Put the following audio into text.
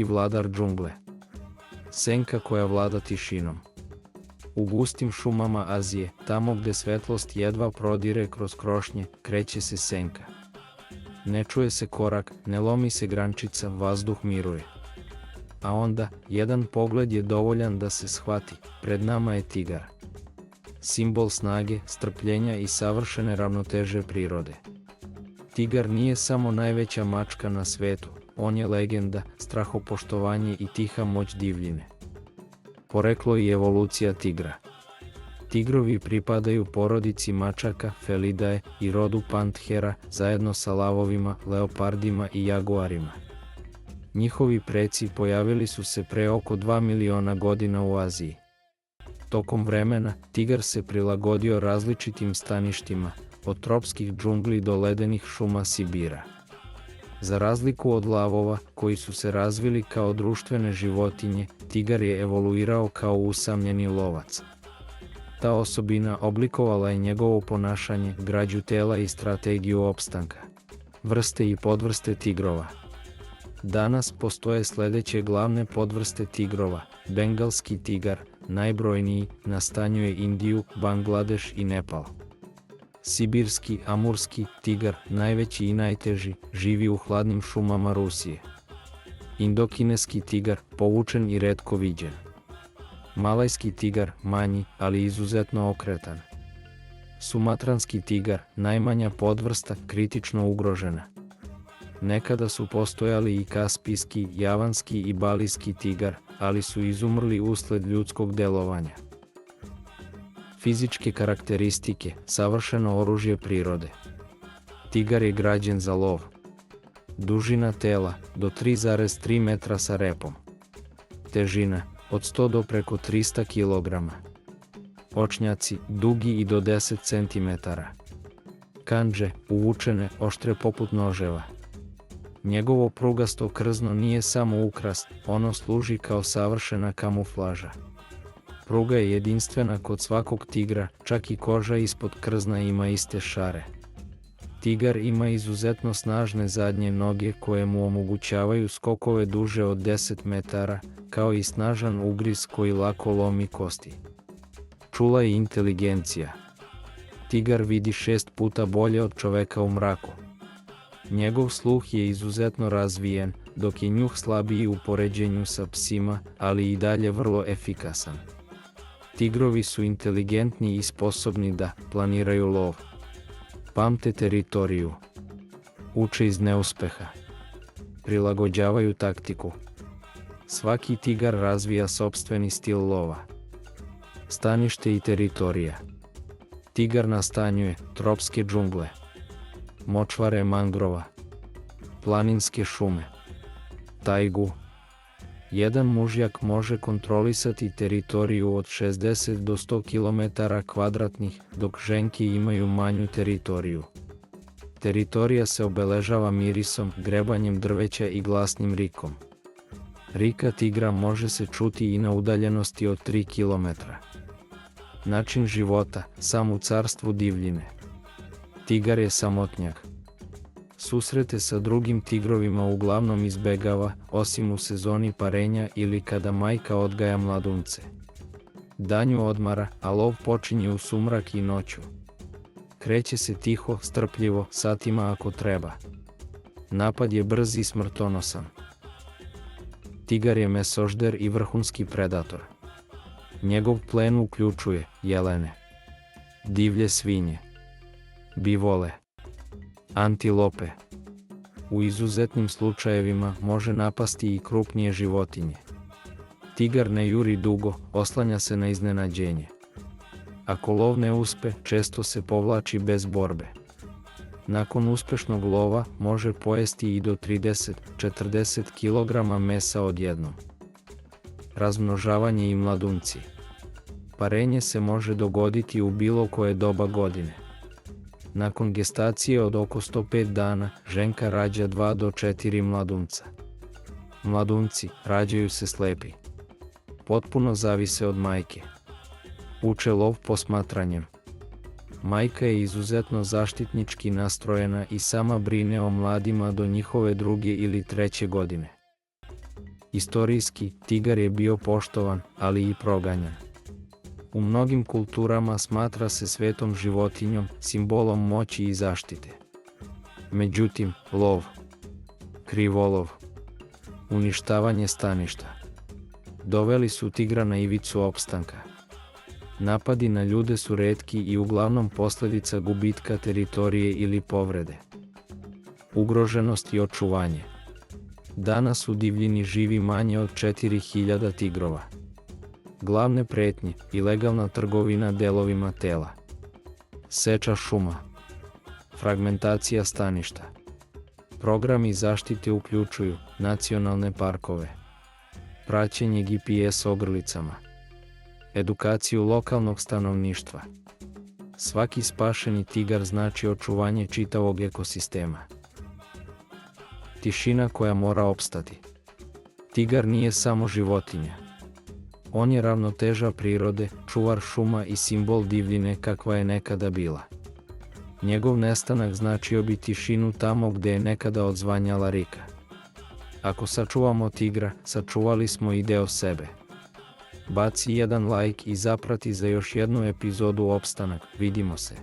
veliki vladar džungle. Senka koja vlada tišinom. U gustim šumama Azije, tamo gde svetlost jedva prodire kroz krošnje, kreće se senka. Ne čuje se korak, ne lomi se grančica, vazduh miruje. A onda, jedan pogled je dovoljan da se shvati, pred nama je tigar. Simbol snage, strpljenja i savršene ravnoteže prirode. Tigar nije samo najveća mačka na svetu, on je legenda, strahopoštovanje i tiha moć divljine. Poreklo i evolucija tigra. Tigrovi pripadaju porodici mačaka, Felidae i rodu Panthera, zajedno sa lavovima, leopardima i jaguarima. Njihovi preci pojavili su se pre oko 2 miliona godina u Aziji. Tokom vremena, tigar se prilagodio različitim staništima, od tropskih džungli do ledenih šuma Sibira. Za razliku od lavova, koji su se razvili kao društvene životinje, tigar je evoluirao kao usamljeni lovac. Ta osobina oblikovala je njegovo ponašanje, građu tela i strategiju opstanka. Vrste i podvrste tigrova. Danas postoje sledeće glavne podvrste tigrova. Bengalski tigar, najbrojniji, nastanjuje Indiju, Bangladeš i Nepal. Sibirski amurski tigar, najveći i najteži, živi u hladnim šumama Rusije. Indokineski tigar, povučen i retko viđen. Malajski tigar, manji, ali izuzetno okretan. Sumatranski tigar, najmanja podvrsta, kritično ugrožena. Nekada su postojali i kaspijski, javanski i balijski tigar, ali su izumrli usled ljudskog delovanja. Fizičke karakteristike, savršeno oružje prirode. Tigar je građen za lov. Dužina tela, do 3,3 metra sa repom. Težina, od 100 do preko 300 kg. Očnjaci, dugi i do 10 cm. Kandže, uvučene, oštre poput noževa. Njegovo prugasto krzno nije samo ukras, ono služi kao savršena kamuflaža. Pruga je jedinstvena kod svakog tigra, čak i koža ispod krzna ima iste šare. Tigar ima izuzetno snažne zadnje noge koje mu omogućavaju skokove duže od 10 metara, kao i snažan ugriz koji lako lomi kosti. Čula i inteligencija. Tigar vidi 6 puta bolje od čoveka u mraku. Njegov sluh je izuzetno razvijen, dok je njuh slabiji u poređenju sa psima, ali i dalje vrlo efikasan. Tigrovi su inteligentni i sposobni da planiraju lov. Pamte teritoriju. Uče iz neuspeha. Prilagođavaju taktiku. Svaki tigar razvija sopstveni stil lova. Stanište i teritorija. Tigar nastanjuje tropske džungle, močvare mangrova, planinske šume, tajgu. Jedan mužjak može kontrolisati teritoriju od 60 do 100 km², dok ženke imaju manju teritoriju. Teritorija se obeležava mirisom, grebanjem drveća i glasnim rikom. Rika tigra može se čuti i na udaljenosti od 3 km. Način života, sam u carstvu divljine. Tigar je samotnjak. Susrete sa drugim tigrovima uglavnom izbegava, osim u sezoni parenja ili kada majka odgaja mladunce. Danju odmara, a lov počinje u sumrak i noću. Kreće se tiho, strpljivo, satima ako treba. Napad je brz i smrtonosan. Tigar je mesožder i vrhunski predator. Njegov plen uključuje jelene, divlje svinje, bivole, antilope. U izuzetnim slučajevima može napasti i krupnije životinje. Tigar ne juri dugo, oslanja se na iznenađenje. Ako lov ne uspe, često se povlači bez borbe. Nakon uspešnog lova može pojesti i do 30-40 kg mesa odjednom. Razmnožavanje i mladunci. Parenje se može dogoditi u bilo koje doba godine. Nakon gestacije od oko 105 dana, ženka rađa 2 do 4 mladunca. Mladunci rađaju se slepi. Potpuno zavise od majke. Uče lov posmatranjem. Majka je izuzetno zaštitnički nastrojena i sama brine o mladima do njihove 2. ili 3. godine. Istorijski, tigar je bio poštovan, ali i proganjan. U mnogim kulturama smatra se svetom životinjom, simbolom moći i zaštite. Međutim, lov, krivolov, uništavanje staništa doveli su tigra na ivicu opstanka. Napadi na ljude su retki i uglavnom posljedica gubitka teritorije ili povrede. Ugroženost i očuvanje. Danas u divljini živi manje od 4000 tigrova. Glavne pretnje, ilegalna trgovina delovima tela, seča šuma, fragmentacija staništa. Programi zaštite uključuju nacionalne parkove, praćenje GPS ogrlicama, edukaciju lokalnog stanovništva. Svaki spašeni tigar znači očuvanje čitavog ekosistema. Tišina koja mora opstati. Tigar nije samo životinja. On je ravnoteža prirode, čuvar šuma i simbol divljine kakva je nekada bila. Njegov nestanak značio bi tišinu tamo gde je nekada odzvanjala rika. Ako sačuvamo tigra, sačuvali smo i deo sebe. Baci jedan like i zaprati za još jednu epizodu Opstanak. Vidimo se.